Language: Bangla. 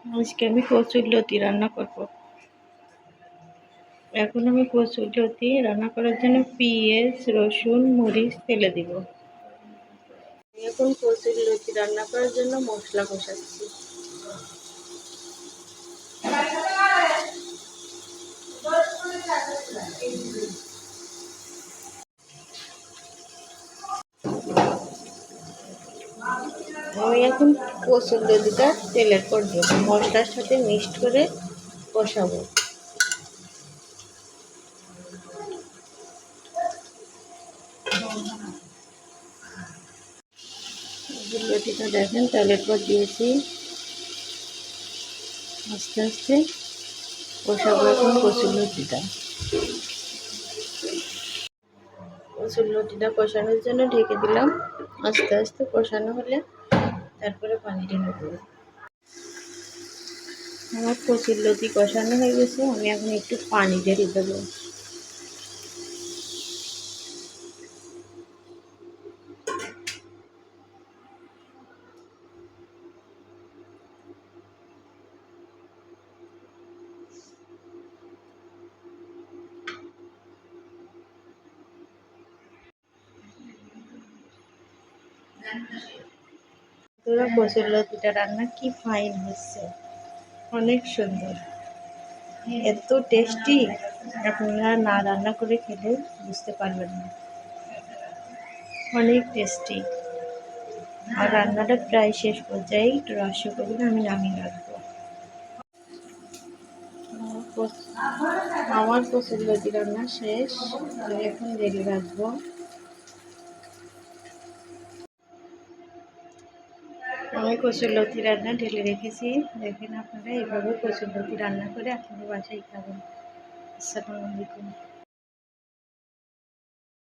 আজকে আমি কচুরলতি রান্না করব। এখন আমি কচুরলতি রান্না করার জন্য পেঁয়াজ, রসুন, মরিচ তেলে দিব। এখন কচুরলতি রান্না করার জন্য মশলা কষাচ্ছি। আমি এখন কচুরলতিটা তেলের পর দেব, মশলার সাথে মিক্সড করে কষাবো। কচুরলতিটা দেখেন তেলের পর দিয়েছি, আস্তে আস্তে কষাবো এখন কচুরলতিটা। কচুরলতিটা কষানোর জন্য ঢেকে দিলাম, আস্তে আস্তে কষানো হলে তারপরে পানি ঢেলে দেবো। আমার কচুরলতি কষানো হয়ে গেছে, আমি এখন একটু পানি ঢেলে দেবো। তোরা কচুরলতিটা রান্না কি ফাইন হচ্ছে, অনেক সুন্দর, এত টেস্টি, আপনারা না রান্না করে খেলে বুঝতে পারবেন না, অনেক টেস্টি। আর রান্নাটা প্রায় শেষ পর্যায়ে, একটু রহস্য করবেন, আমি নামিয়ে রাখবো। আমার কচুরলতি রান্না শেষ, আমি এখন রেডি রাখবো। আমি কচুরলতি রান্না ঢেলে রেখেছি, দেখেন আপনারা এইভাবে কচুরলতি রান্না করে আপনাদের বাসায় খাবেন। আসসালামু আলাইকুম।